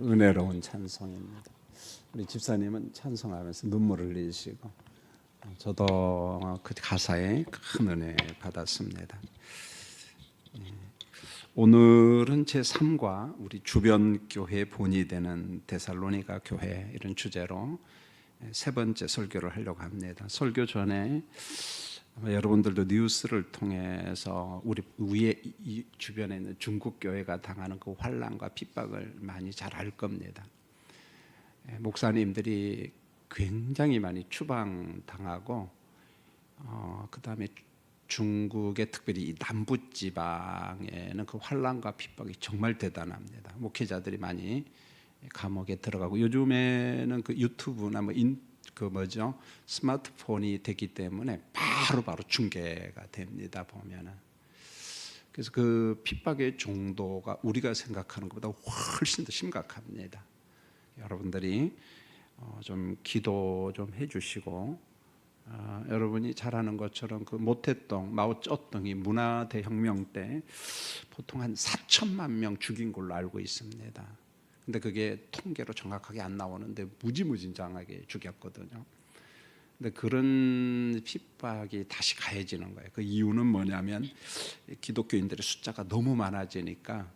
은혜로운 찬송입니다. 우리 집사님은 찬송하면서 눈물을 흘리시고 저도 그 가사에 큰 은혜 받았습니다. 오늘은 제3과 우리 주변 교회 본이 되는 데살로니가 교회 이런 주제로 세 번째 설교를 하려고 합니다. 설교 전에 여러분들도 뉴스를 통해서 우리 위에 이 주변에 있는 중국 교회가 당하는 그 환난과 핍박을 많이 잘 알 겁니다. 목사님들이 굉장히 많이 추방당하고 그 다음에 중국의 특별히 이 남부 지방에는 그 환난과 핍박이 정말 대단합니다. 목회자들이 많이 감옥에 들어가고 요즘에는 그 유튜브나 스마트폰이 되기 때문에 바로 중계가 됩니다. 보면은 그래서 그 핍박의 정도가 우리가 생각하는 것보다 훨씬 더 심각합니다. 여러분들이 좀 기도 좀 해주시고 여러분이 잘 아는 것처럼 그 모태똥, 마오쩌둥이 문화대혁명 때 보통 한 4천만 명 죽인 걸로 알고 있습니다. 근데 그게 통계로 정확하게 안 나오는데 무지무진장하게 죽였거든요. 근데 그런 핍박이 다시 가해지는 거예요. 그 이유는 뭐냐면 기독교인들의 숫자가 너무 많아지니까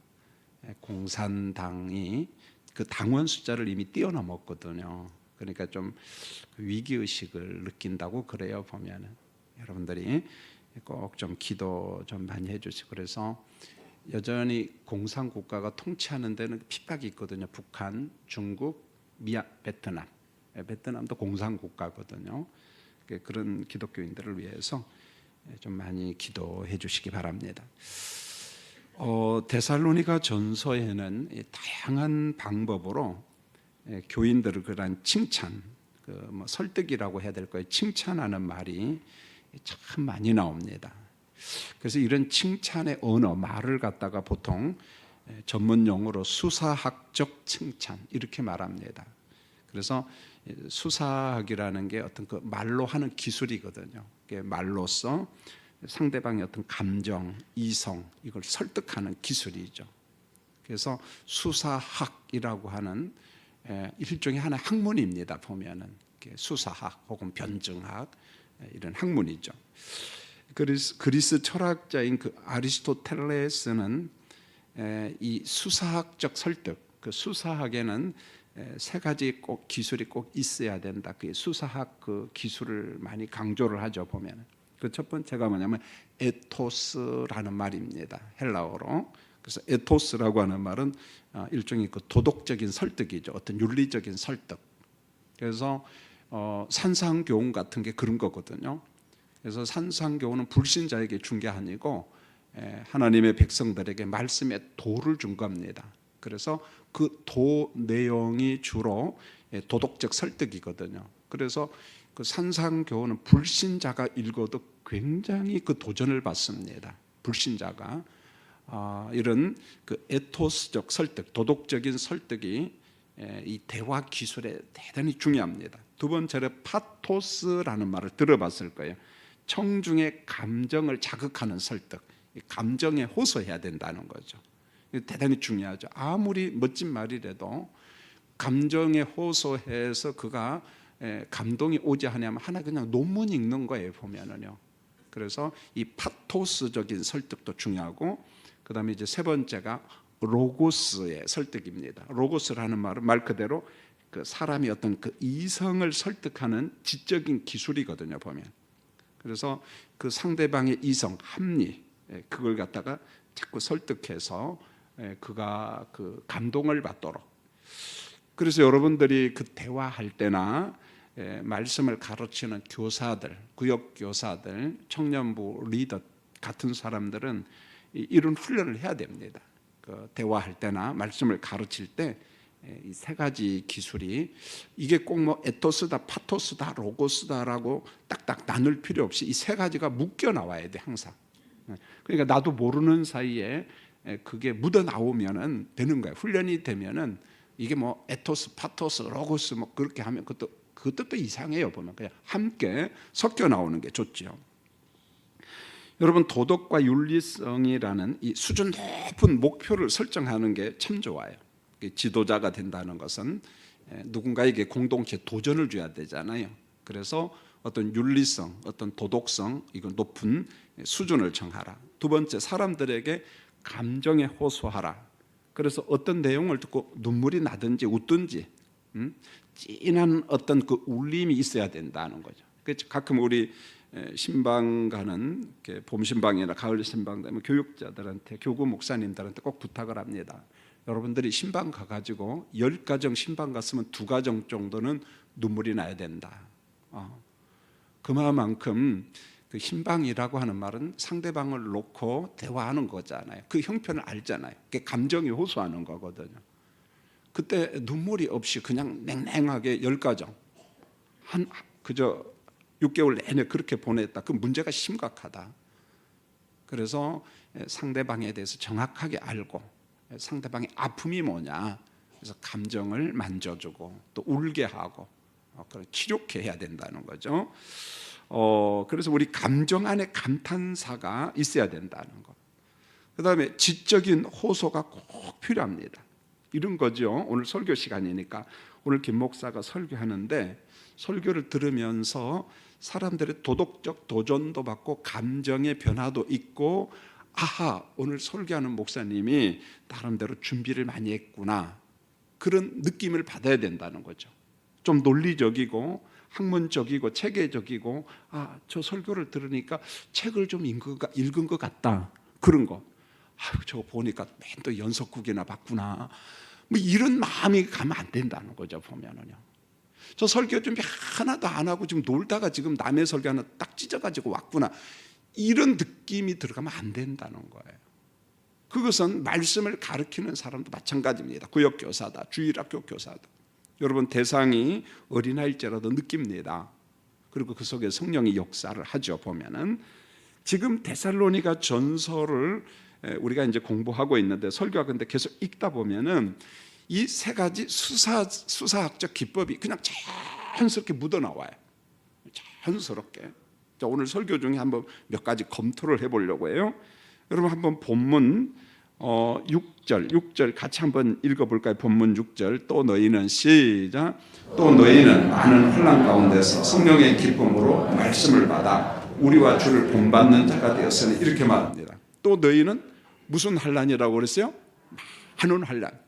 공산당이 그 당원 숫자를 이미 뛰어넘었거든요. 그러니까 좀 위기의식을 느낀다고 그래요. 보면은 여러분들이 꼭 좀 기도 좀 많이 해주시고 그래서 여전히 공산국가가 통치하는 데는 핍박이 있거든요. 북한, 중국, 베트남. 베트남도 공산국가거든요. 그런 기독교인들을 위해서 좀 많이 기도해 주시기 바랍니다. 데살로니가 전서에는 다양한 방법으로 교인들을 그런 칭찬, 설득이라고 해야 될 거예요. 칭찬하는 말이 참 많이 나옵니다. 그래서 이런 칭찬의 언어, 말을 갖다가 보통 전문 용어로 수사학적 칭찬 이렇게 말합니다. 그래서 수사학이라는 게 어떤 그 말로 하는 기술이거든요. 말로써 상대방의 어떤 감정, 이성 이걸 설득하는 기술이죠. 그래서 수사학이라고 하는 일종의 하나의 학문입니다. 보면은 수사학 혹은 변증학 이런 학문이죠. 그리스 철학자인 그 아리스토텔레스는 이 수사학적 설득, 그 수사학에는 세 가지 꼭 기술이 꼭 있어야 된다. 그 수사학 그 기술을 많이 강조를 하죠. 보면 그 첫 번째가 뭐냐면 에토스라는 말입니다. 헬라어로. 그래서 에토스라고 하는 말은 일종의 그 도덕적인 설득이죠. 어떤 윤리적인 설득. 그래서 산상교훈 같은 게 그런 거거든요. 그래서 산상교훈은 불신자에게 준 게 아니고 하나님의 백성들에게 말씀의 도를 준 겁니다. 그래서 그 도 내용이 주로 도덕적 설득이거든요. 그래서 그 산상교훈은 불신자가 읽어도 굉장히 그 도전을 받습니다. 불신자가 이런 그 에토스적 설득, 도덕적인 설득이 이 대화 기술에 대단히 중요합니다. 두 번째로 파토스라는 말을 들어봤을 거예요. 청중의 감정을 자극하는 설득, 감정에 호소해야 된다는 거죠. 대단히 중요하죠. 아무리 멋진 말이라도 감정에 호소해서 그가 감동이 오지 않으면 하나 그냥 논문 읽는 거예요. 보면은요. 그래서 이 파토스적인 설득도 중요하고, 그 다음에 이제 세 번째가 로고스의 설득입니다. 로고스라는 말은 말 그대로 그 사람이 어떤 그 이성을 설득하는 지적인 기술이거든요. 보면. 그래서 그 상대방의 이성, 합리 그걸 갖다가 자꾸 설득해서 그가 그 감동을 받도록. 그래서 여러분들이 그 대화할 때나 말씀을 가르치는 교사들, 구역 교사들, 청년부 리더 같은 사람들은 이런 훈련을 해야 됩니다. 그 대화할 때나 말씀을 가르칠 때 이 세 가지 기술이 이게 꼭 뭐 에토스다, 파토스다, 로고스다라고 딱딱 나눌 필요 없이 이 세 가지가 묶여 나와야 돼 항상. 그러니까 나도 모르는 사이에 그게 묻어 나오면은 되는 거예요. 훈련이 되면은 이게 뭐 에토스, 파토스, 로고스 뭐 그렇게 하면 그것도 이상해요. 보면 그냥 함께 섞여 나오는 게 좋죠. 여러분 도덕과 윤리성이라는 이 수준 높은 목표를 설정하는 게 참 좋아요. 지도자가 된다는 것은 누군가에게 공동체 도전을 줘야 되잖아요. 그래서 어떤 윤리성, 어떤 도덕성, 이건 높은 수준을 정하라. 두 번째, 사람들에게 감정에 호소하라. 그래서 어떤 내용을 듣고 눈물이 나든지 웃든지 진한 어떤 그 울림이 있어야 된다는 거죠. 가끔 우리 신방 가는 봄 신방이나 가을 신방 되면 교육자들한테, 교구 목사님들한테 꼭 부탁을 합니다. 여러분들이 신방 가가지고 10가정 신방 갔으면 2가정 정도는 눈물이 나야 된다. 그만큼 그 신방이라고 하는 말은 상대방을 놓고 대화하는 거잖아요. 그 형편을 알잖아요. 그게 감정이 호소하는 거거든요. 그때 눈물이 없이 그냥 냉랭하게 10가정 그저 6개월 내내 그렇게 보냈다. 그 문제가 심각하다. 그래서 상대방에 대해서 정확하게 알고 상대방의 아픔이 뭐냐, 그래서 감정을 만져주고 또 울게 하고 그런 치료케 해야 된다는 거죠. 그래서 우리 감정 안에 감탄사가 있어야 된다는 것. 그다음에 지적인 호소가 꼭 필요합니다. 이런 거죠. 오늘 설교 시간이니까 오늘 김 목사가 설교하는데 설교를 들으면서 사람들의 도덕적 도전도 받고 감정의 변화도 있고, 아하, 오늘 설교하는 목사님이 나름대로 준비를 많이 했구나, 그런 느낌을 받아야 된다는 거죠. 좀 논리적이고 학문적이고 체계적이고, 저 설교를 들으니까 책을 좀 읽은 것 같다, 그런 거. 저거 보니까 맨 또 연속극이나 봤구나, 뭐 이런 마음이 가면 안 된다는 거죠. 보면은요, 저 설교 준비 하나도 안 하고 지금 놀다가 지금 남의 설교 하나 딱 찢어가지고 왔구나, 이런 느낌이 들어가면 안 된다는 거예요. 그것은 말씀을 가르치는 사람도 마찬가지입니다. 구역교사다, 주일학교 교사다. 여러분, 대상이 어린아이일지라도 느낍니다. 그리고 그 속에 성령이 역사를 하죠. 보면은 지금 데살로니가 전서를 우리가 이제 공부하고 있는데, 설교가 근데 계속 읽다 보면은 이 3가지 수사학적 기법이 그냥 자연스럽게 묻어나와요. 자연스럽게. 자, 오늘 설교 중에 한번 몇 가지 검토를 해보려고 해요. 여러분, 한번 본문 6절 같이 한번 읽어볼까요? 본문 6절. 또 너희는, 시작. 또 너희는 많은 환난 가운데서 성령의 기쁨으로 말씀을 받아 우리와 주를 본받는 자가 되었으니, 이렇게 말합니다. 또 너희는 무슨 환난이라고 그랬어요? 많은 환난.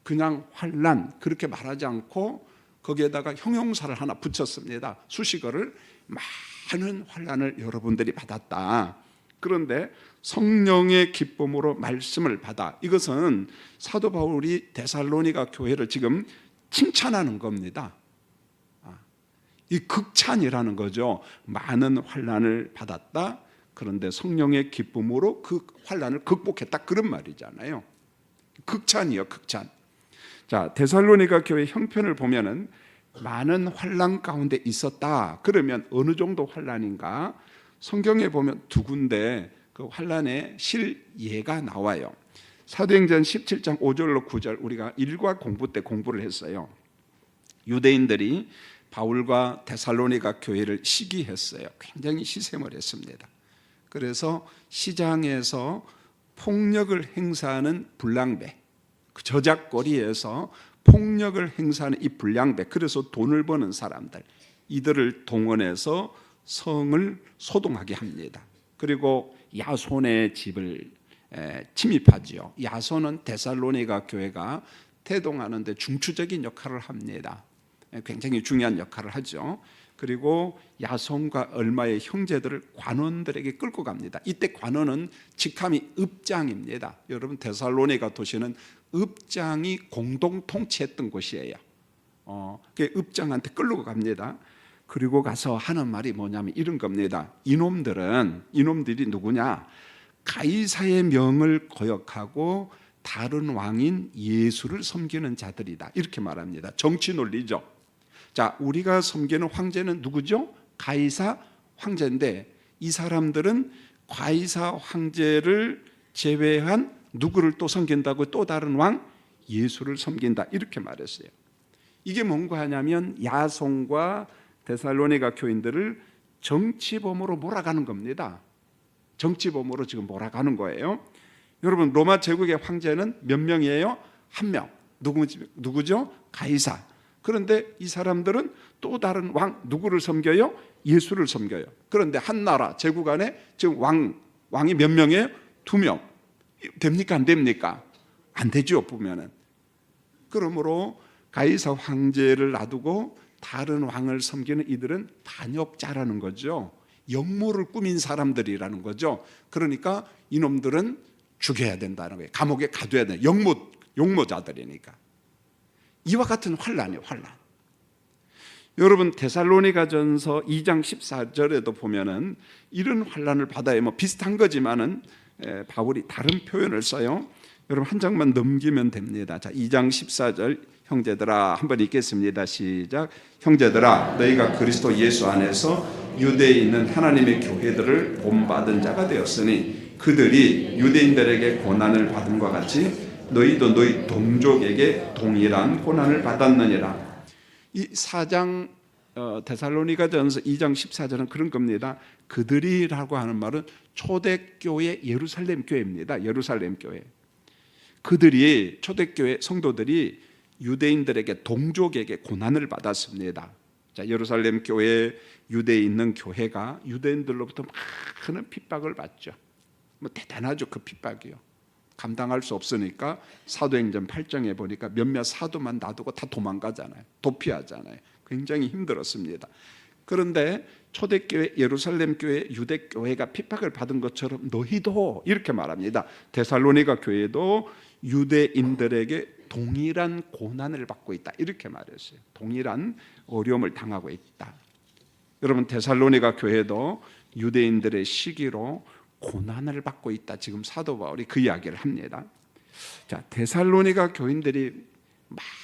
그냥 환난 그렇게 말하지 않고 거기에다가 형용사를 하나 붙였습니다. 수식어를. 많은 환난을 여러분들이 받았다. 그런데 성령의 기쁨으로 말씀을 받아, 이것은 사도 바울이 데살로니가 교회를 지금 칭찬하는 겁니다. 이 극찬이라는 거죠. 많은 환난을 받았다. 그런데 성령의 기쁨으로 그 환난을 극복했다, 그런 말이잖아요. 극찬이요, 극찬. 자, 데살로니가 교회 형편을 보면은 많은 환난 가운데 있었다. 그러면 어느 정도 환난인가? 성경에 보면 2군데 그 환난의 실예가 나와요. 사도행전 17장 5절로 9절 우리가 일과 공부 때 공부를 했어요. 유대인들이 바울과 데살로니가 교회를 시기했어요. 굉장히 시샘을 했습니다. 그래서 시장에서 폭력을 행사하는 불량배, 그 저작거리에서 폭력을 행사하는 이 불량배, 그래서 돈을 버는 사람들, 이들을 동원해서 성을 소동하게 합니다. 그리고 야손의 집을 침입하지요. 야손은 데살로니가 교회가 태동하는 데 중추적인 역할을 합니다. 굉장히 중요한 역할을 하죠. 그리고 야손과 얼마의 형제들을 관원들에게 끌고 갑니다. 이때 관원은 직함이 읍장입니다. 여러분, 데살로니가 도시는 읍장이 공동 통치했던 곳이에요. 그 읍장한테 끌고 갑니다. 그리고 가서 하는 말이 뭐냐면 이런 겁니다. 이놈들이 누구냐? 가이사의 명을 거역하고 다른 왕인 예수를 섬기는 자들이다, 이렇게 말합니다. 정치 논리죠. 자, 우리가 섬기는 황제는 누구죠? 가이사 황제인데, 이 사람들은 가이사 황제를 제외한 누구를 또 섬긴다고? 또 다른 왕 예수를 섬긴다, 이렇게 말했어요. 이게 뭔가 하냐면 야손과 데살로니가 교인들을 정치범으로 몰아가는 겁니다. 정치범으로 지금 몰아가는 거예요. 여러분, 로마 제국의 황제는 몇 명이에요? 1명. 누구죠? 가이사. 그런데 이 사람들은 또 다른 왕, 누구를 섬겨요? 예수를 섬겨요. 그런데 한 나라 제국 안에 지금 왕이 몇 명이에요? 2명. 됩니까? 안 됩니까? 안 되죠, 보면은. 그러므로 가이사 황제를 놔두고 다른 왕을 섬기는 이들은 반역자라는 거죠. 역모를 꾸민 사람들이라는 거죠. 그러니까 이놈들은 죽여야 된다는 거예요. 감옥에 가둬야 돼. 역모자들이니까. 이와 같은 환란이에요, 환란. 여러분 데살로니가전서 2장 14절에도 보면은 이런 환란을 받아요. 뭐 비슷한 거지만은 바울이 다른 표현을 써요. 여러분 한 장만 넘기면 됩니다. 자, 2장 14절 형제들아 한번 읽겠습니다. 시작. 형제들아 너희가 그리스도 예수 안에서 유대에 있는 하나님의 교회들을 본받은 자가 되었으니 그들이 유대인들에게 고난을 받은 것 같이 너희도 너희 동족에게 동일한 고난을 받았느니라. 이 4장 데살로니가전서 2장 14절은 그런 겁니다. 그들이라고 하는 말은 초대교회 예루살렘 교회입니다. 예루살렘 교회. 그들이 초대교회 성도들이 유대인들에게 동족에게 고난을 받았습니다. 자, 예루살렘 교회 유대에 있는 교회가 유대인들로부터 많은 핍박을 받죠. 뭐 대단하죠, 그 핍박이요. 감당할 수 없으니까 사도행전 8장에 보니까 몇몇 사도만 놔두고 다 도망가잖아요. 도피하잖아요. 굉장히 힘들었습니다. 그런데 초대교회 예루살렘 교회 유대교회가 핍박을 받은 것처럼 너희도 이렇게 말합니다. 데살로니가 교회도 유대인들에게 동일한 고난을 받고 있다. 이렇게 말했어요. 동일한 어려움을 당하고 있다. 여러분 데살로니가 교회도 유대인들의 시기로 고난을 받고 있다. 지금 사도 바울이 그 이야기를 합니다. 자, 데살로니가 교인들이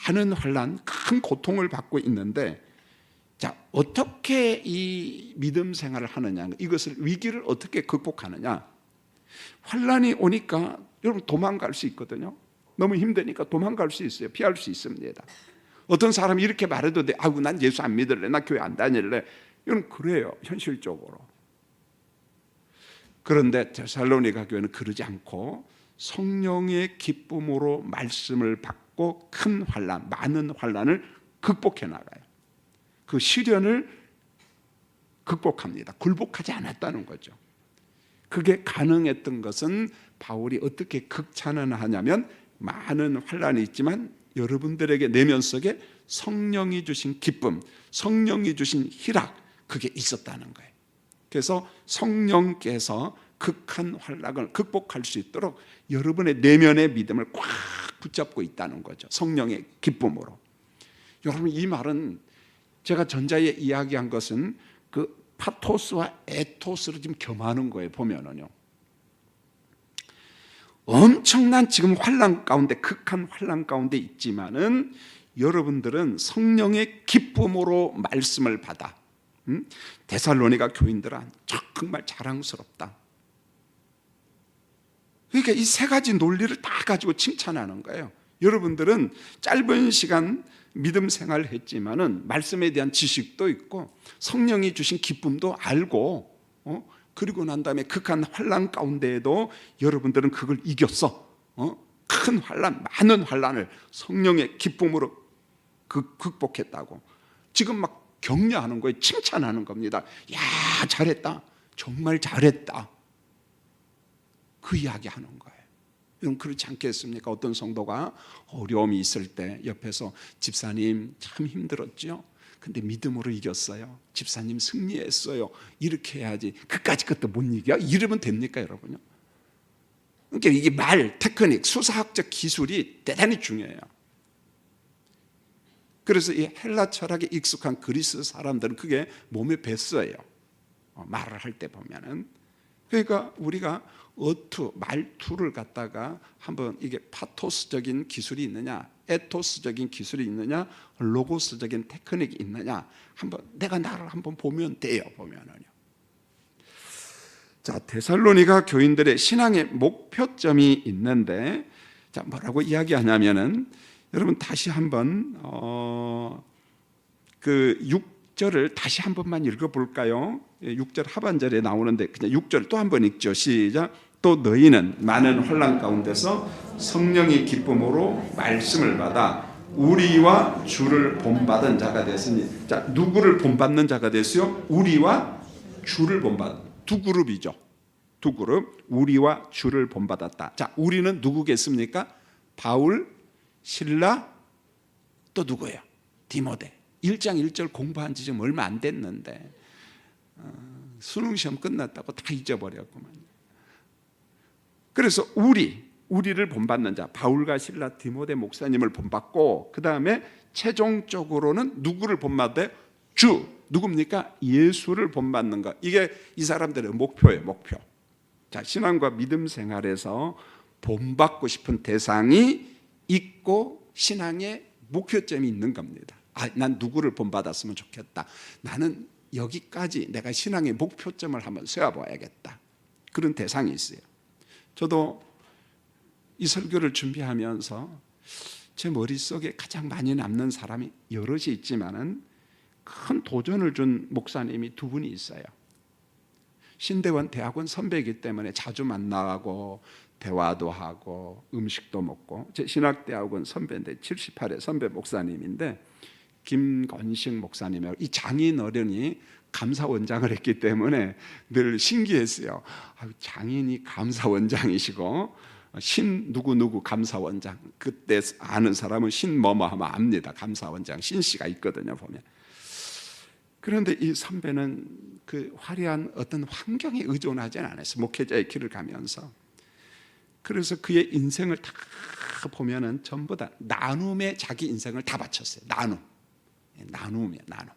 많은 환난, 큰 고통을 받고 있는데, 자, 어떻게 이 믿음 생활을 하느냐, 이것을 위기를 어떻게 극복하느냐. 환난이 오니까 여러분 도망갈 수 있거든요. 너무 힘드니까 도망갈 수 있어요. 피할 수 있습니다. 어떤 사람이 이렇게 말해도 돼. 아이고 난 예수 안 믿을래. 나 교회 안 다닐래. 이건 그래요. 현실적으로. 그런데 데살로니가 교회는 그러지 않고 성령의 기쁨으로 말씀을 받고 큰 환난, 많은 환난을 극복해 나가요. 그 시련을 극복합니다. 굴복하지 않았다는 거죠. 그게 가능했던 것은 바울이 어떻게 극찬을 하냐면 많은 환난이 있지만 여러분들에게 내면 속에 성령이 주신 기쁨, 성령이 주신 희락, 그게 있었다는 거예요. 그래서 성령께서 극한 환난을 극복할 수 있도록 여러분의 내면의 믿음을 꽉 붙잡고 있다는 거죠. 성령의 기쁨으로. 여러분 이 말은 제가 전자에 이야기한 것은 그 파토스와 에토스를 지금 겸하는 거예요. 보면은요. 엄청난 지금 환난 가운데, 극한 환난 가운데 있지만은 여러분들은 성령의 기쁨으로 말씀을 받아. 데살로니가 교인들은 정말 자랑스럽다. 그러니까 이 세 가지 논리를 다 가지고 칭찬하는 거예요. 여러분들은 짧은 시간 믿음 생활을 했지만은 말씀에 대한 지식도 있고 성령이 주신 기쁨도 알고 그리고 난 다음에 극한 환난 가운데에도 여러분들은 그걸 이겼어. 큰 환난, 많은 환난을 성령의 기쁨으로 극복했다고. 지금 막 격려하는 거예요. 칭찬하는 겁니다. 야, 잘했다. 정말 잘했다. 그 이야기 하는 거예요. 여러분 그렇지 않겠습니까? 어떤 성도가 어려움이 있을 때 옆에서 집사님 참 힘들었죠? 근데 믿음으로 이겼어요. 집사님 승리했어요. 이렇게 해야지. 그까짓 것도 못 이겨? 이러면 됩니까, 여러분요? 그러니까 이게 말, 테크닉, 수사학적 기술이 대단히 중요해요. 그래서 이 헬라 철학에 익숙한 그리스 사람들은 그게 몸에 뱄어요. 말을 할 때 보면은. 그러니까 우리가 말투를 갖다가 한번 이게 파토스적인 기술이 있느냐, 에토스적인 기술이 있느냐, 로고스적인 테크닉이 있느냐, 한번 내가 나를 한번 보면 돼요. 보면은요. 자, 데살로니가 교인들의 신앙의 목표점이 있는데, 자, 뭐라고 이야기하냐면은 여러분 다시 한번 그 6절을 다시 한 번만 읽어볼까요? 6절 하반절에 나오는데 그냥 6절 또 한 번 읽죠. 시작. 또 너희는 많은 혼란 가운데서 성령의 기쁨으로 말씀을 받아 우리와 주를 본받은 자가 됐으니. 자, 누구를 본받는 자가 됐어요? 우리와 주를 본받은. 두 그룹이죠. 두 그룹. 우리와 주를 본받았다. 자, 우리는 누구겠습니까? 바울, 실라, 또 누구예요? 디모데. 1장 1절 공부한 지 좀 얼마 안 됐는데 수능시험 끝났다고 다 잊어버렸구만. 그래서 우리를 본받는 자, 바울과 실라, 디모데 목사님을 본받고, 그 다음에 최종적으로는 누구를 본받아요? 주. 누굽니까? 예수를 본받는 것. 이게 이 사람들의 목표예요. 목표. 자, 신앙과 믿음 생활에서 본받고 싶은 대상이 있고 신앙의 목표점이 있는 겁니다. 난 누구를 본받았으면 좋겠다. 나는 여기까지 내가 신앙의 목표점을 한번 세워봐야겠다. 그런 대상이 있어요. 저도 이 설교를 준비하면서 제 머릿속에 가장 많이 남는 사람이 여럿이 있지만은 큰 도전을 준 목사님이 두 분이 있어요. 신대원 대학원 선배이기 때문에 자주 만나고 대화도 하고 음식도 먹고, 제 신학대학원 선배인데 78회 선배 목사님인데 김건식 목사님이라고, 이 장인 어른이 감사원장을 했기 때문에 늘 신기했어요. 장인이 감사원장이시고 신 누구 감사원장, 그때 아는 사람은 신 뭐뭐 하면 압니다. 감사원장 신씨가 있거든요 보면. 그런데 이 선배는 그 화려한 어떤 환경에 의존하지는 않았어요. 목회자의 길을 가면서. 그래서 그의 인생을 다 보면은 전부 다 나눔에 자기 인생을 다 바쳤어요. 나눔이에요. 나눔.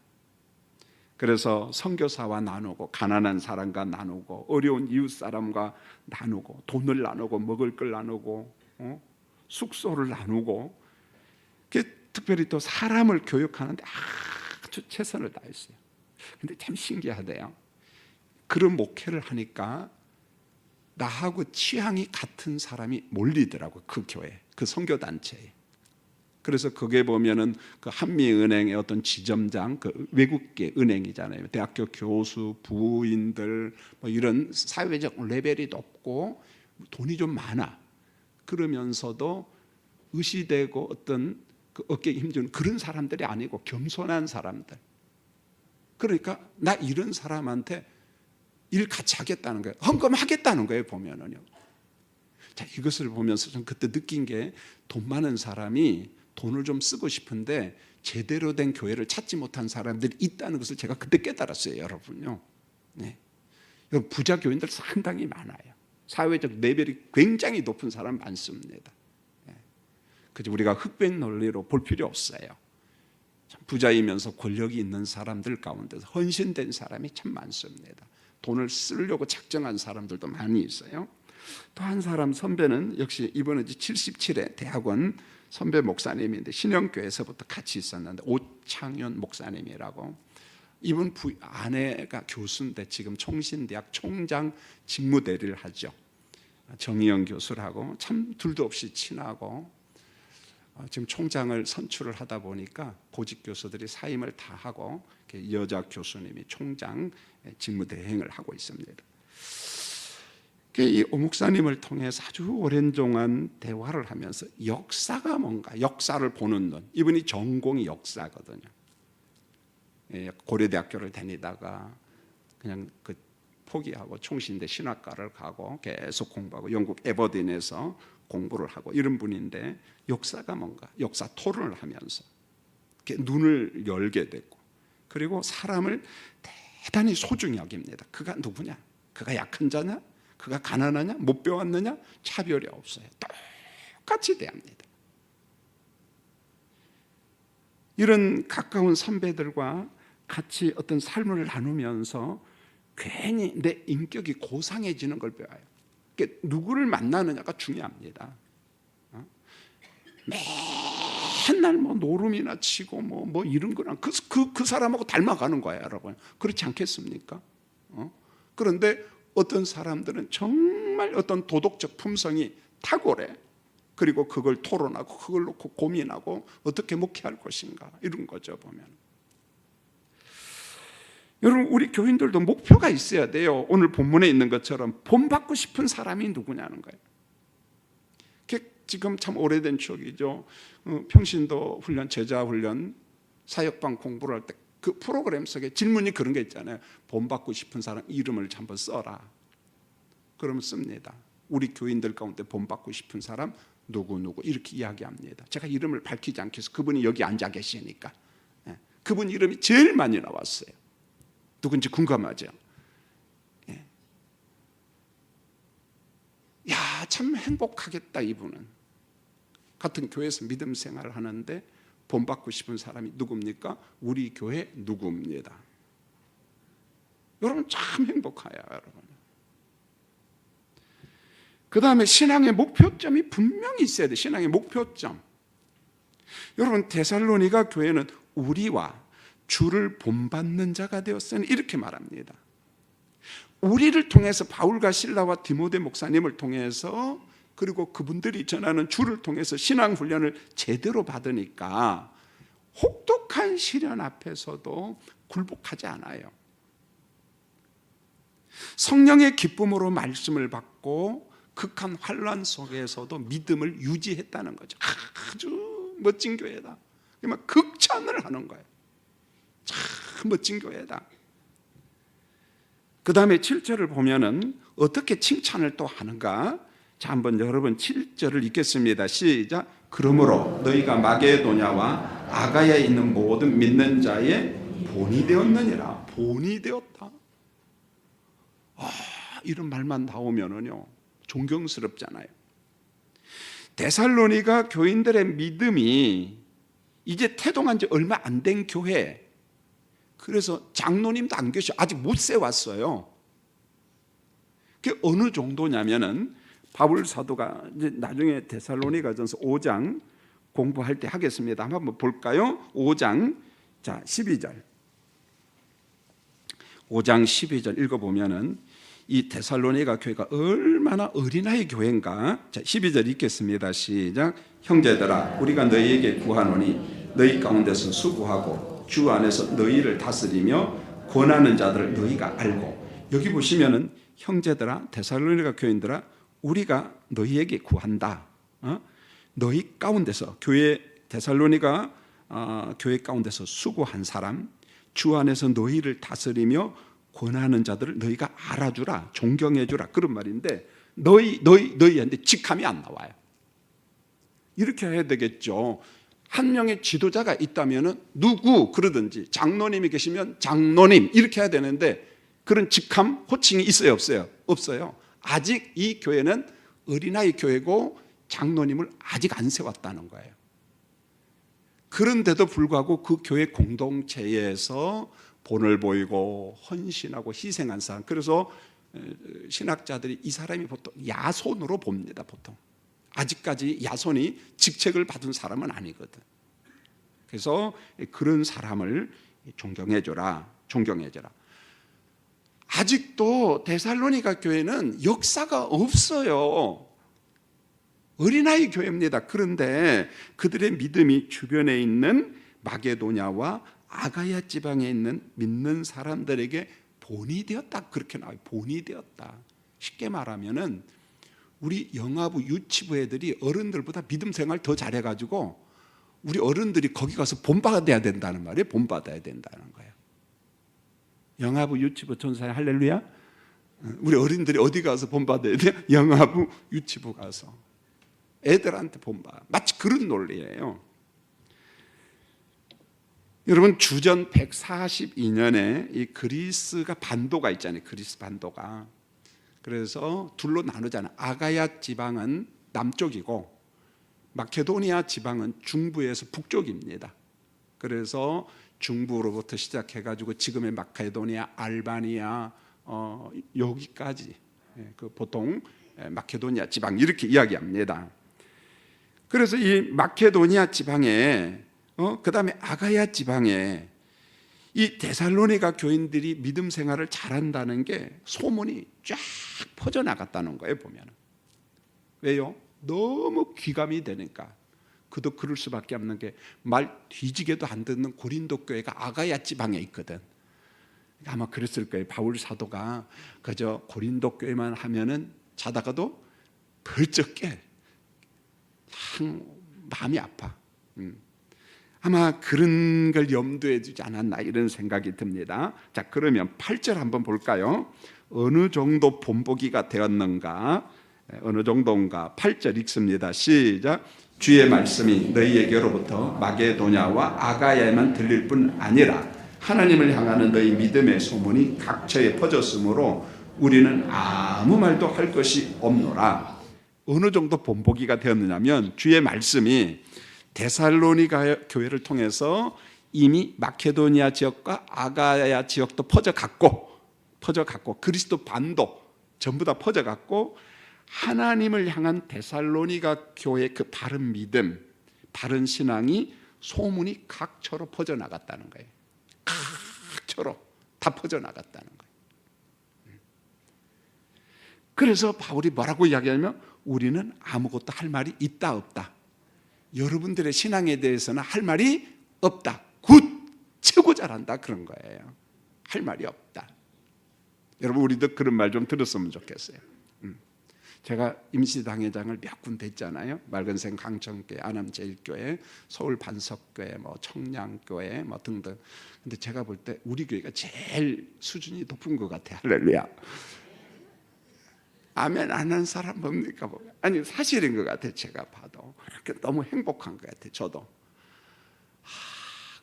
그래서 선교사와 나누고, 가난한 사람과 나누고, 어려운 이웃 사람과 나누고, 돈을 나누고, 먹을 걸 나누고, 숙소를 나누고, 특별히 또 사람을 교육하는데 아주 최선을 다했어요. 근데 참 신기하대요. 그런 목회를 하니까 나하고 취향이 같은 사람이 몰리더라고요. 그 교회, 그 선교단체에. 그래서 거기에 보면은 그 한미은행의 어떤 지점장, 그 외국계 은행이잖아요. 대학교 교수, 부인들, 뭐 이런 사회적 레벨이 높고 돈이 좀 많아. 그러면서도 의시되고 어떤 그 어깨에 힘주는 그런 사람들이 아니고 겸손한 사람들. 그러니까 나 이런 사람한테 일 같이 하겠다는 거예요. 헌금하겠다는 거예요, 보면은요. 자, 이것을 보면서 좀 그때 느낀 게, 돈 많은 사람이 돈을 좀 쓰고 싶은데 제대로 된 교회를 찾지 못한 사람들이 있다는 것을 제가 그때 깨달았어요, 여러분요. 네. 부자 교인들 상당히 많아요. 사회적 레벨이 굉장히 높은 사람 많습니다. 네. 그래서 우리가 흑백 논리로 볼 필요 없어요. 부자이면서 권력이 있는 사람들 가운데서 헌신된 사람이 참 많습니다. 돈을 쓰려고 작정한 사람들도 많이 있어요. 또 한 사람 선배는 역시 이번에 77회 대학원 선배 목사님인데, 신영교회에서부터 같이 있었는데, 오창현 목사님이라고. 이분 아내가 교수인데 지금 총신대학 총장 직무대리를 하죠. 정의영 교수라고 참 둘도 없이 친하고, 지금 총장을 선출을 하다 보니까 보직 교수들이 사임을 다 하고 여자 교수님이 총장 직무대행을 하고 있습니다. 이 오 목사님을 통해서 아주 오랜 동안 대화를 하면서 역사가 뭔가, 역사를 보는 눈. 이분이 전공이 역사거든요. 고려대학교를 다니다가 그냥 그 포기하고 총신대 신학과를 가고 계속 공부하고 영국 에버딘에서 공부를 하고 이런 분인데, 역사가 뭔가, 역사 토론을 하면서 눈을 열게 됐고, 그리고 사람을 대단히 소중히 여깁니다. 그가 누구냐? 그가 약한 자냐? 그가 가난하냐? 못 배웠느냐? 차별이 없어요. 똑같이 대합니다. 이런 가까운 선배들과 같이 어떤 삶을 나누면서 괜히 내 인격이 고상해지는 걸 배워요. 그러니까 누구를 만나느냐가 중요합니다. 맨날 뭐 노름이나 치고 뭐 이런 거랑 그 사람하고 닮아가는 거예요, 여러분. 그렇지 않겠습니까? 그런데 어떤 사람들은 정말 어떤 도덕적 품성이 탁월해. 그리고 그걸 토론하고 그걸 놓고 고민하고 어떻게 목회할 것인가, 이런 거죠, 보면. 여러분, 우리 교인들도 목표가 있어야 돼요. 오늘 본문에 있는 것처럼 본받고 싶은 사람이 누구냐는 거예요. 지금 참 오래된 추억이죠. 평신도 훈련, 제자 훈련, 사역방 공부를 할 때 그 프로그램 속에 질문이 그런 게 있잖아요. 본받고 싶은 사람 이름을 한번 써라. 그러면 씁니다. 우리 교인들 가운데 본받고 싶은 사람 누구 이렇게 이야기합니다. 제가 이름을 밝히지 않겠어요. 그분이 여기 앉아 계시니까. 그분 이름이 제일 많이 나왔어요. 누군지 궁금하죠? 야, 참 행복하겠다. 이분은 같은 교회에서 믿음 생활을 하는데 본받고 싶은 사람이 누굽니까? 우리 교회 누구입니다. 여러분, 참 행복해요. 여러분. 그 다음에 신앙의 목표점이 분명히 있어야 돼요. 신앙의 목표점. 여러분, 데살로니가 교회는 우리와 주를 본받는 자가 되었으니 이렇게 말합니다. 우리를 통해서 바울과 실라와 디모데 목사님을 통해서, 그리고 그분들이 전하는 주를 통해서 신앙훈련을 제대로 받으니까 혹독한 시련 앞에서도 굴복하지 않아요. 성령의 기쁨으로 말씀을 받고 극한 환난 속에서도 믿음을 유지했다는 거죠. 아주 멋진 교회다. 막 극찬을 하는 거예요. 참 멋진 교회다. 그 다음에 7절을 보면은 어떻게 칭찬을 또 하는가? 자, 한번 여러분 7절을 읽겠습니다. 시작. 그러므로 너희가 마게도냐와 아가야에 있는 모든 믿는 자의 본이 되었느니라. 본이 되었다. 이런 말만 나오면은요, 존경스럽잖아요. 데살로니가 교인들의 믿음이 이제 태동한 지 얼마 안 된 교회, 그래서 장로님도 안 계셔. 아직 못 세웠어요. 그게 어느 정도냐면은 바울 사도가 이제 나중에 데살로니가전서 5장 공부할 때 하겠습니다. 한번 볼까요? 5장 자 12절. 5장 12절 읽어보면은 이 데살로니가 교회가 얼마나 어린아이 교회인가. 자 12절 읽겠습니다. 시작. 형제들아, 우리가 너희에게 구하노니 너희 가운데서 수고하고 주 안에서 너희를 다스리며 권하는 자들을 너희가 알고. 여기 보시면은 형제들아, 데살로니가 교인들아, 우리가 너희에게 구한다. 너희 가운데서, 교회 데살로니가 교회 가운데서 수고한 사람, 주 안에서 너희를 다스리며 권하는 자들을 너희가 알아주라, 존경해주라, 그런 말인데 너희한테 직함이 안 나와요. 이렇게 해야 되겠죠. 한 명의 지도자가 있다면 누구 그러든지, 장로님이 계시면 장로님 이렇게 해야 되는데 그런 직함, 호칭이 있어요, 없어요? 없어요. 아직 이 교회는 어린아이 교회고 장로님을 아직 안 세웠다는 거예요. 그런데도 불구하고 그 교회 공동체에서 본을 보이고 헌신하고 희생한 사람, 그래서 신학자들이 이 사람이 보통 야손으로 봅니다. 보통 아직까지 야손이 직책을 받은 사람은 아니거든. 그래서 그런 사람을 존경해줘라, 존경해줘라. 아직도 데살로니가 교회는 역사가 없어요. 어린아이 교회입니다. 그런데 그들의 믿음이 주변에 있는 마게도냐와 아가야 지방에 있는 믿는 사람들에게 본이 되었다. 그렇게 나와요. 본이 되었다. 쉽게 말하면은 우리 영아부 유치부 애들이 어른들보다 믿음 생활 더 잘해가지고 우리 어른들이 거기 가서 본받아야 된다는 말이에요. 본받아야 된다는 거예요. 영아부 유치부 전사에 할렐루야. 우리 어린들이 어디 가서 본받아야 돼요? 영아부 유치부 가서 애들한테 본받아. 마치 그런 논리예요. 여러분, 주전 142년에 이 그리스가 반도가 있잖아요. 그리스 반도가. 그래서 둘로 나누잖아요. 아가야 지방은 남쪽이고 마케도니아 지방은 중부에서 북쪽입니다. 그래서 중부로부터 시작해가지고 지금의 마케도니아, 알바니아, 여기까지 그 보통 마케도니아 지방 이렇게 이야기합니다. 그래서 이 마케도니아 지방에 그 다음에 아가야 지방에 이 데살로니가 교인들이 믿음 생활을 잘한다는 게 소문이 쫙 퍼져나갔다는 거예요. 보면 왜요? 너무 귀감이 되니까. 그도 그럴 수밖에 없는 게 말 뒤지게도 안 듣는 고린도 교회가 아가야 지방에 있거든. 아마 그랬을 거예요. 바울 사도가 그저 고린도 교회만 하면은 자다가도 벌쩍 깨. 마음이 아파. 아마 그런 걸 염두에 두지 않았나 이런 생각이 듭니다. 자, 그러면 8절 한번 볼까요? 어느 정도 본보기가 되었는가? 어느 정도인가? 8절 읽습니다. 시작. 주의 말씀이 너희에게로부터 마게도냐와 아가야에만 들릴 뿐 아니라 하나님을 향하는 너희 믿음의 소문이 각처에 퍼졌으므로 우리는 아무 말도 할 것이 없노라. 어느 정도 본보기가 되었느냐면 주의 말씀이 데살로니가 교회를 통해서 이미 마케도니아 지역과 아가야 지역도 퍼져갔고 그리스도 반도 전부 다 퍼져갔고 하나님을 향한 데살로니가 교회의 그 바른 믿음, 바른 신앙이 소문이 각처로 퍼져나갔다는 거예요. 각처로 다 퍼져나갔다는 거예요. 그래서 바울이 뭐라고 이야기하냐면 우리는 아무것도 할 말이 있다 없다. 여러분들의 신앙에 대해서는 할 말이 없다. 굿! 최고 잘한다. 그런 거예요. 할 말이 없다. 여러분 우리도 그런 말 좀 들었으면 좋겠어요. 제가 임시당회장을 몇 군데 했잖아요. 맑은생 강천교회, 안암제일교회, 서울 반석교회, 청량교회 등등. 근데 제가 볼 때 우리 교회가 제일 수준이 높은 것 같아요. 할렐루야. 아멘 안 하는 사람 뭡니까? 아니 사실인 것 같아요. 제가 봐도 너무 행복한 것 같아요. 저도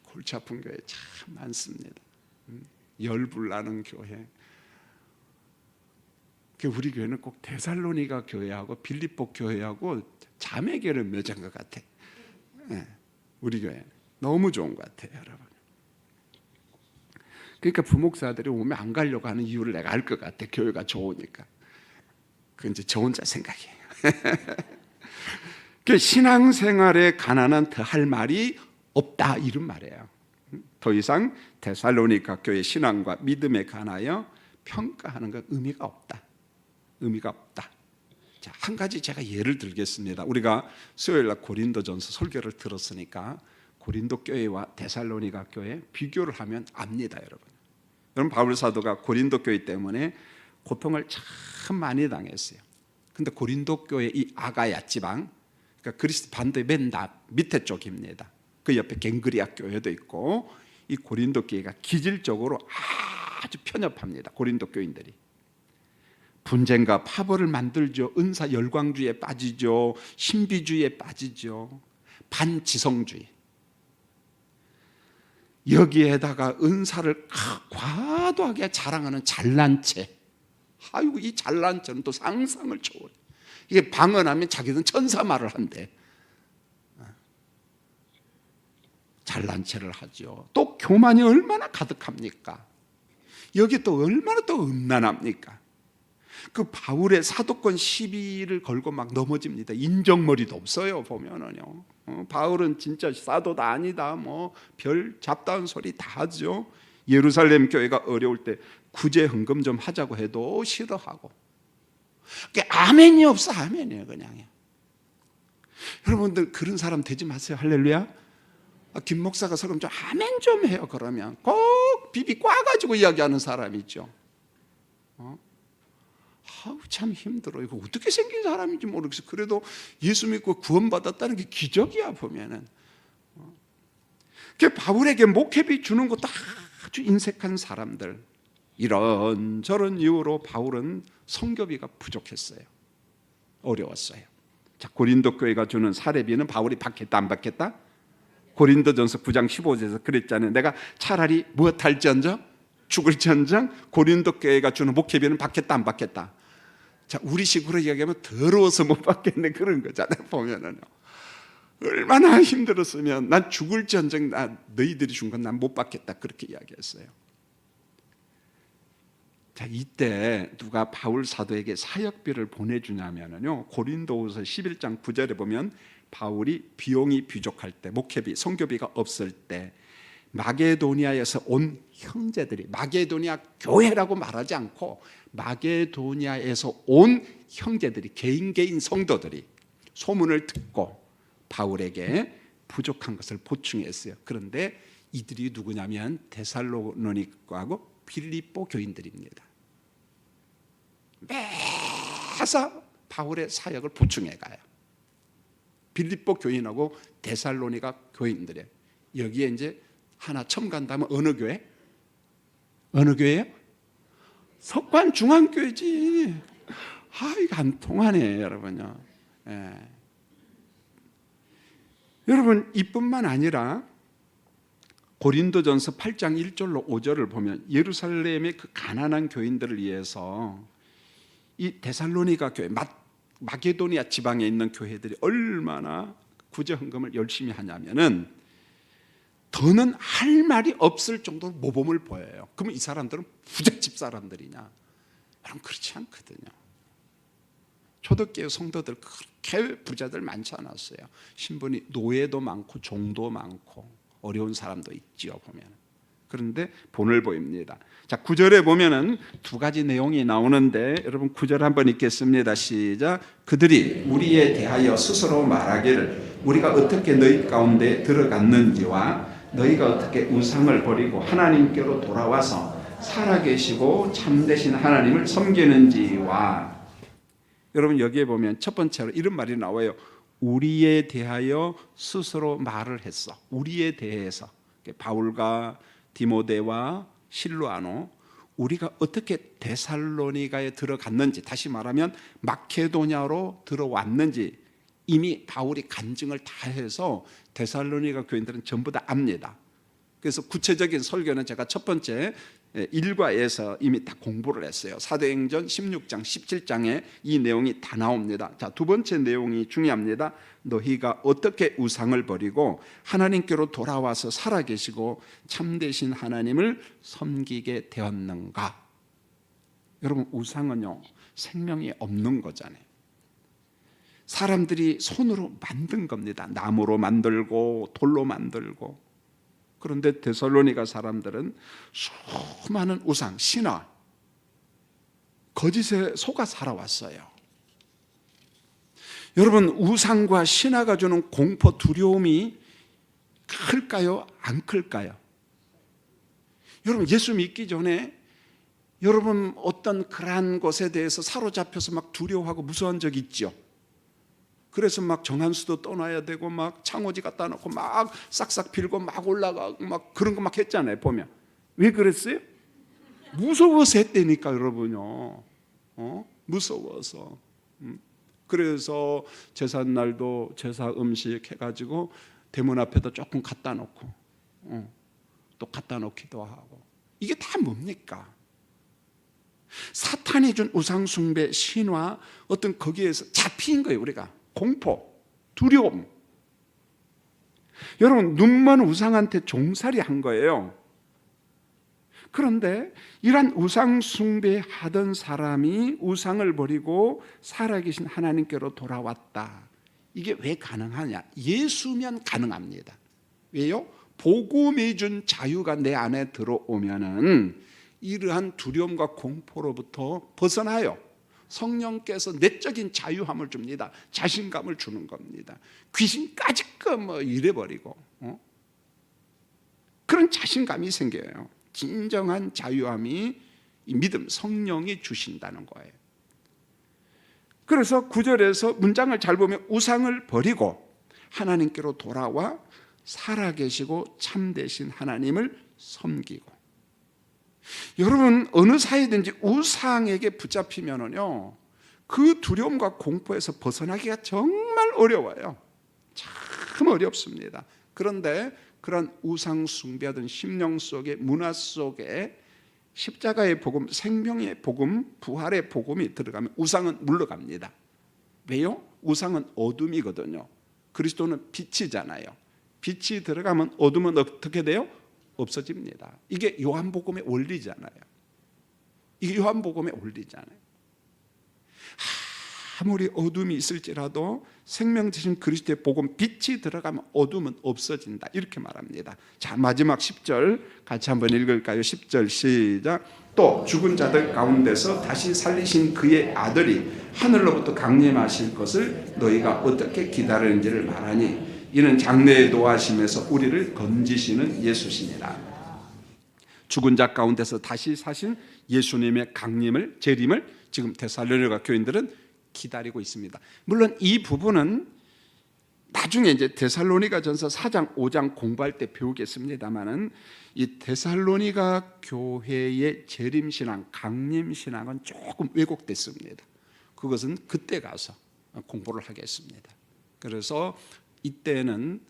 골치 아픈 교회 참 많습니다. 열불나는 교회. 우리 교회는 꼭 데살로니가 교회하고 빌립보 교회하고 자매교를 맺은 것 같아. 우리 교회 너무 좋은 것 같아요, 여러분. 그러니까 부목사들이 오면 안 가려고 하는 이유를 내가 알 것 같아. 교회가 좋으니까. 그건 이제 저 혼자 생각이에요. 신앙생활에 관한은 더 할 말이 없다 이런 말이에요. 더 이상 데살로니가 교회 신앙과 믿음에 관하여 평가하는 건 의미가 없다. 의미가 없다. 자, 한 가지 제가 예를 들겠습니다. 우리가 수요일날 고린도전서 설교를 들었으니까 고린도 교회와 데살로니가 교회 비교를 하면 압니다, 여러분. 여러분 바울 사도가 고린도 교회 때문에 고통을 참 많이 당했어요. 근데 고린도 교회 이 아가야 지방, 그러니까 그리스도 반도의 맨 밑에 쪽입니다. 그 옆에 갱그리아 교회도 있고 이 고린도 교회가 기질적으로 아주 편협합니다. 고린도 교인들이. 분쟁과 파벌을 만들죠. 은사 열광주의에 빠지죠. 신비주의에 빠지죠. 반지성주의. 여기에다가 은사를 과도하게 자랑하는 잘난 채. 아이고 이 잘난 채는 또 상상을 초월해. 이게 방언하면 자기는 천사 말을 한대. 잘난 채를 하죠. 또 교만이 얼마나 가득합니까? 여기 또 얼마나 또 음란합니까? 그 바울의 사도권 시비를 걸고 막 넘어집니다. 인정머리도 없어요 보면은요. 바울은 진짜 사도다 아니다 별 잡다한 소리 다 하죠. 예루살렘 교회가 어려울 때 구제 헌금 좀 하자고 해도 싫어하고. 아멘이 없어. 아멘이에요 그냥. 여러분들 그런 사람 되지 마세요. 할렐루야. 김 목사가 설교 좀 아멘 좀 해요. 그러면 꼭 비비 꽈가지고 이야기하는 사람 있죠. 아우 참 힘들어. 이거 어떻게 생긴 사람인지 모르겠어. 그래도 예수 믿고 구원받았다는 게 기적이야 보면은. 바울에게 목회비 주는 것도 아주 인색한 사람들. 이런 저런 이유로 바울은 성교비가 부족했어요. 어려웠어요. 자, 고린도 교회가 주는 사례비는 바울이 받겠다 안 받겠다? 고린도전서 9장 15절에서 그랬잖아요. 내가 차라리 무엇할지언정 죽을지언정 고린도 교회가 주는 목회비는 받겠다 안 받겠다? 자, 우리 식으로 이야기하면 더러워서 못 받겠네 그런 거잖아요. 보면은 얼마나 힘들었으면 난 죽을지언정 너희들이 준 건 난 못 받겠다 그렇게 이야기했어요. 자, 이때 누가 바울 사도에게 사역비를 보내주냐면요, 고린도후서 11장 9절에 보면 바울이 비용이 부족할 때, 목회비, 선교비가 없을 때 마게도니아에서 온 형제들이, 마게도니아 교회라고 말하지 않고 마게도니아에서 온 형제들이, 개인 성도들이 소문을 듣고 바울에게 부족한 것을 보충했어요. 그런데 이들이 누구냐면 데살로니가하고 빌립보 교인들입니다. 매사 바울의 사역을 보충해 가요. 빌립보 교인하고 데살로니가 교인들이에요. 여기에 이제 하나 첨가한다면 어느 교회? 어느 교회예요? 석관중앙교회지. 이거 안 통하네, 여러분요. 예. 여러분, 이뿐만 아니라 고린도전서 8장 1절로 5절을 보면 예루살렘의 그 가난한 교인들을 위해서 이 데살로니가 교회, 마게도니아 지방에 있는 교회들이 얼마나 구제 헌금을 열심히 하냐면은 더는 할 말이 없을 정도로 모범을 보여요. 그러면 이 사람들은 부잣집 사람들이냐? 그럼 그렇지 않거든요. 초대교회 성도들 그렇게 부자들 많지 않았어요. 신분이 노예도 많고 종도 많고 어려운 사람도 있지요, 보면. 그런데 본을 보입니다. 자, 9절에 보면은 두 가지 내용이 나오는데 여러분 9절 한번 읽겠습니다. 시작. 그들이 우리에 대하여 스스로 말하기를 우리가 어떻게 너희 가운데 들어갔는지와 너희가 어떻게 우상을 버리고 하나님께로 돌아와서 살아계시고 참되신 하나님을 섬기는지와. 여러분 여기에 보면 첫 번째로 이런 말이 나와요. 우리에 대하여 스스로 말을 했어. 우리에 대해서 바울과 디모데와 실로아노, 우리가 어떻게 데살로니가에 들어갔는지, 다시 말하면 마케도냐로 들어왔는지 이미 바울이 간증을 다 해서 데살로니가 교인들은 전부 다 압니다. 그래서 구체적인 설교는 제가 첫 번째 1과에서 이미 다 공부를 했어요. 사도행전 16장 17장에 이 내용이 다 나옵니다. 자, 두 번째 내용이 중요합니다. 너희가 어떻게 우상을 버리고 하나님께로 돌아와서 살아계시고 참되신 하나님을 섬기게 되었는가? 여러분, 우상은요 생명이 없는 거잖아요. 사람들이 손으로 만든 겁니다. 나무로 만들고 돌로 만들고. 그런데 데살로니가 사람들은 수많은 우상, 신화, 거짓에 속아 살아왔어요. 여러분, 우상과 신화가 주는 공포, 두려움이 클까요? 안 클까요? 여러분, 예수 믿기 전에 여러분 어떤 그러한 것에 대해서 사로잡혀서 막 두려워하고 무서워한 적 있죠? 그래서 막 정한수도 떠나야 되고 막 창호지 갖다 놓고 막 싹싹 빌고 막 올라가고 막 그런 거 막 했잖아요, 보면. 왜 그랬어요? 무서워서 했다니까, 여러분요. 무서워서. 그래서 제삿날도 제사 음식 해가지고 대문 앞에다 조금 갖다 놓고 또 갖다 놓기도 하고. 이게 다 뭡니까? 사탄이 준 우상숭배, 신화, 어떤 거기에서 잡힌 거예요, 우리가. 공포, 두려움. 여러분, 눈먼 우상한테 종살이 한 거예요. 그런데 이러한 우상 숭배하던 사람이 우상을 버리고 살아계신 하나님께로 돌아왔다. 이게 왜 가능하냐? 예수면 가능합니다. 왜요? 복음이 준 자유가 내 안에 들어오면은 이러한 두려움과 공포로부터 벗어나요. 성령께서 내적인 자유함을 줍니다. 자신감을 주는 겁니다. 귀신까지 뭐 이래버리고 그런 자신감이 생겨요. 진정한 자유함이 이 믿음, 성령이 주신다는 거예요. 그래서 9절에서 문장을 잘 보면 우상을 버리고 하나님께로 돌아와 살아계시고 참되신 하나님을 섬기고. 여러분, 어느 사이든지 우상에게 붙잡히면은요 그 두려움과 공포에서 벗어나기가 정말 어려워요. 참 어렵습니다. 그런데 그런 우상 숭배하던 심령 속에, 문화 속에 십자가의 복음, 생명의 복음, 부활의 복음이 들어가면 우상은 물러갑니다. 왜요? 우상은 어둠이거든요. 그리스도는 빛이잖아요. 빛이 들어가면 어둠은 어떻게 돼요? 없어집니다. 이게 요한복음의 원리잖아요. 이게 요한복음의 원리잖아요. 아무리 어둠이 있을지라도 생명 되신 그리스도의 복음, 빛이 들어가면 어둠은 없어진다. 이렇게 말합니다. 자, 마지막 10절 같이 한번 읽을까요? 10절 시작. 또 죽은 자들 가운데서 다시 살리신 그의 아들이 하늘로부터 강림하실 것을 너희가 어떻게 기다리는지를 말하니 이는 장래에 노하심에서 우리를 건지시는 예수시니라. 죽은 자 가운데서 다시 사신 예수님의 강림을, 재림을 지금 데살로니가 교인들은 기다리고 있습니다. 물론 이 부분은 나중에 이제 데살로니가전서 4장 5장 공부할 때 배우겠습니다만은 이 데살로니가 교회의 재림 신앙, 강림 신앙은 조금 왜곡됐습니다. 그것은 그때 가서 공부를 하겠습니다. 그래서 이때는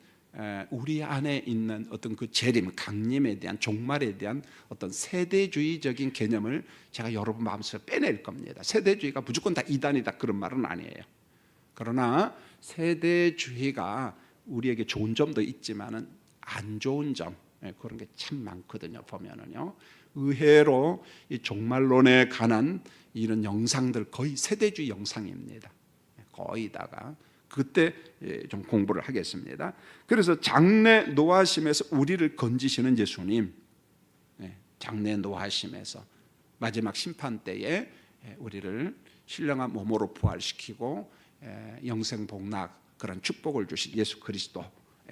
우리 안에 있는 어떤 그 재림, 강림에 대한, 종말에 대한 어떤 세대주의적인 개념을 제가 여러분 마음속에 빼낼 겁니다. 세대주의가 무조건 다 이단이다 그런 말은 아니에요. 그러나 세대주의가 우리에게 좋은 점도 있지만은 안 좋은 점, 그런 게 참 많거든요. 보면은요, 의외로 이 종말론에 관한 이런 영상들 거의 세대주의 영상입니다. 거의 다가 그때 좀 공부를 하겠습니다. 그래서 장래 노하심에서 우리를 건지시는 예수님, 장래 노하심에서 마지막 심판 때에 우리를 신령한 몸으로 부활시키고 영생 복락 그런 축복을 주신 예수 그리스도,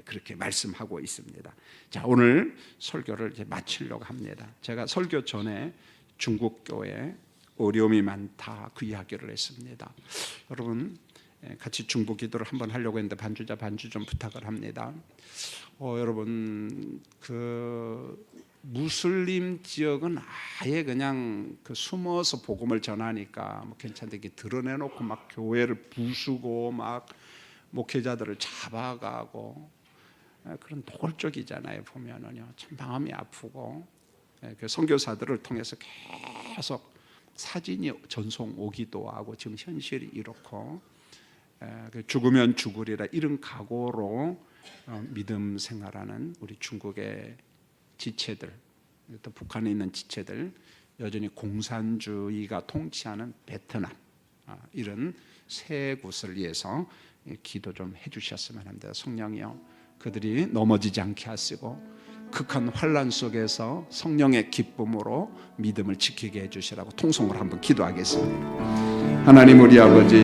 그렇게 말씀하고 있습니다. 자, 오늘 설교를 이제 마치려고 합니다. 제가 설교 전에 중국 교회 어려움이 많다 그 이야기를 했습니다. 여러분 같이 중보 기도를 한번 하려고 했는데 반주자 반주 좀 부탁을 합니다. 여러분 그 무슬림 지역은 아예 그냥 그 숨어서 복음을 전하니까 뭐 괜찮은데 이게 드러내놓고 막 교회를 부수고 막 목회자들을 잡아가고 그런 노골적이잖아요. 보면은요 참 마음이 아프고, 그 선교사들을 통해서 계속 사진이 전송 오기도 하고 지금 현실이 이렇고, 죽으면 죽으리라 이런 각오로 믿음 생활하는 우리 중국의 지체들, 또 북한에 있는 지체들, 여전히 공산주의가 통치하는 베트남, 이런 세 곳을 위해서 기도 좀 해주셨으면 합니다. 성령이요, 그들이 넘어지지 않게 하시고 극한 환난 속에서 성령의 기쁨으로 믿음을 지키게 해주시라고 통성으로 한번 기도하겠습니다. 하나님 우리 아버지,